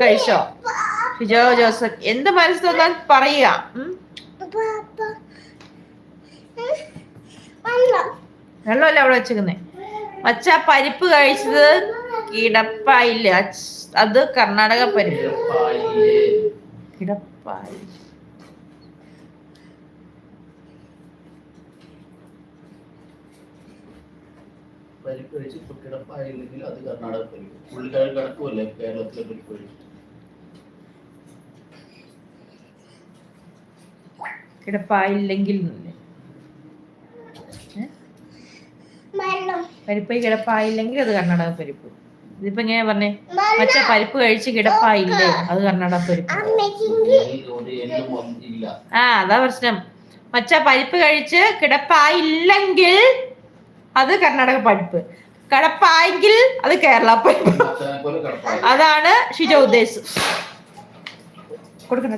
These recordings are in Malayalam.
കഴിച്ചോ? ഷിജോ ജോസഫ് എന്ത് മനസ്സ് തോന്നാൻ പറയുക. വെള്ളമല്ല അവിടെ വെച്ചേക്കുന്നേ. മച്ച പരിപ്പ് കഴിച്ചത് കിടപ്പായില്ല. അത് കർണാടക പരിപ്പ്. കിടപ്പായി. പരിപ്പ് കഴിച്ച് കിടപ്പായില്ലെങ്കിൽ അത് കർണാടക പരിപ്പ്. പുള്ളിക്കാരൻ കിടക്കുമല്ലേ കേരളത്തിലെ പരിപ്പ് കഴിച്ചു. കിടപ്പായില്ലെങ്കിൽ പരിപ്പ് കിടപ്പായില്ലെങ്കിൽ അത് കർണാടക പരിപ്പ്. ഇതിപ്പോ എങ്ങനെയാ പറഞ്ഞേ? മച്ച പരിപ്പ് കഴിച്ച് കിടപ്പായില്ലേ, അത് കർണാടക പരിപ്പ്. അതാ പ്രശ്നം. മച്ച പരിപ്പ് കഴിച്ച് കിടപ്പായില്ലെങ്കിൽ അത് കർണാടക പരിപ്പ്, കിടപ്പായെങ്കിൽ അത് കേരള പരിപ്പ്. അതാണ് ഷിജ ഉദ്ദേശിച്ചത്. കൊടുക്കണ്ട.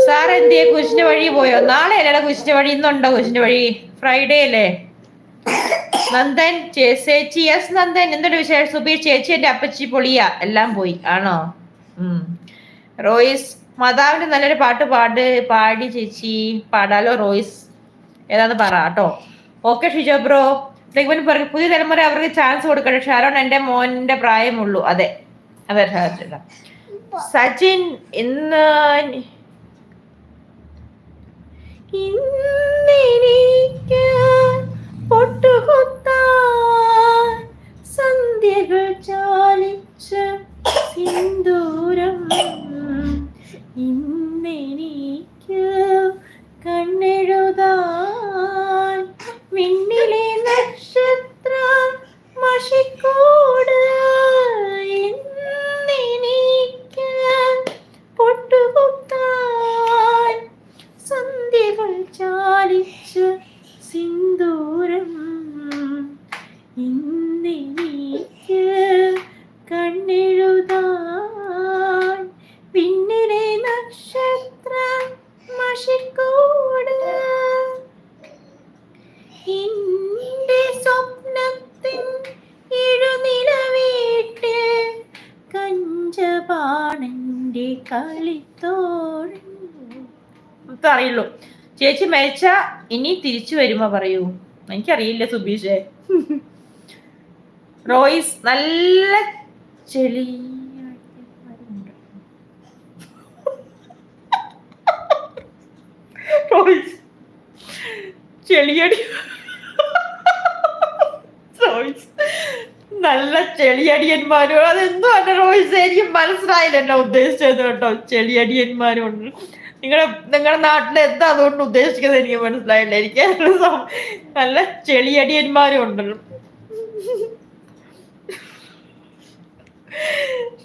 സാർ എന്തിയെ? കുരിശിന്റെ വഴി പോയോ? നാളെ അല്ലേ കുരിശിന്റെ വഴി? ഇന്നുണ്ടോ കുരിശിന്റെ വഴി? ഫ്രൈഡേ അല്ലേ? നന്ദൻ ചേച്ചി, യെസ് നന്ദൻ, എന്തൊരു വിശേഷം? സുബീർ ചേച്ചി എന്റെ അപ്പച്ചി പൊളിയ, എല്ലാം പോയി ആണോ? റോയിസ് മാതാവിന്റെ നല്ലൊരു പാട്ട് പാടി ചേച്ചി. പാടാലോ റോയിസ്? ഏതാന്ന് പറ കേട്ടോ. Okay Shijo bro. പുതിയ തലമുറ അവർക്ക് ചാൻസ് കൊടുക്കട്ടെ. ഷാരോൺ എന്റെ മോന്റെ പ്രായമുള്ളൂ. അതെ അതെ. സച്ചിൻ ഇന്ന് ഇന്നെനിക്ക് പൊട്ടുകുത്താൻ സന്ധ്യകൾ ചാലിച്ച സിന്ദൂരം, ഇന്നെനിക്ക് കണ്ണെഴുതാൻ വിണ്ണിലെ നക്ഷത്ര മഷിക്കൂട്, ഇന്നെനിക്ക് പൊട്ടുകുത്താൻ സന്ധ്യകൾ ചാലിച്ച സിന്ദൂരം, ഇന്നെനിക്ക് കണ്ണെഴുതാൻ വിണ്ണിലെ നക്ഷത്ര മഷിക്കൂട്, എന്റെ സ്വപ്നത്തിൻ എഴുനിലവീട്ട് കഞ്ചപാണന്റെ കളിത്തോഴൻ. അറിയുള്ളൂ. ചേച്ചി മരിച്ച ഇനി തിരിച്ചു വരുമ്പോ പറയൂ. എനിക്കറിയില്ല സുബീഷേ. റോയിസ് നല്ല ചെളി റോയിസ് ചെളിയടി റോയിസ് നല്ല ചെളിയടിയന്മാരും. അതെന്തോ എന്റെ റോയിസ് എനിക്ക് മനസ്സിലായില്ല എന്നെ ഉദ്ദേശിച്ചത് കേട്ടോ. ചെളിയടിയന്മാരും ഉണ്ട്. നിങ്ങളുടെ നാട്ടിൽ എന്താ അതുകൊണ്ട് ഉദ്ദേശിക്കുന്നത് എനിക്ക് മനസ്സിലായില്ല. എനിക്ക് നല്ല ചെളിയടിയന്മാരും ഉണ്ടല്ലോ.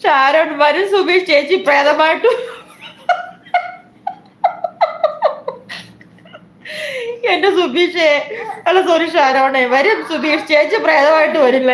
ഷാരോൺ വരും സുബീഷ് ചേച്ചി പ്രേതമായിട്ട്. എന്റെ സുബീഷേ, അല്ല സോറി ഷാരോണേ, വരും സുബീഷ് ചേച്ചി പ്രേതമായിട്ട് വരില്ല.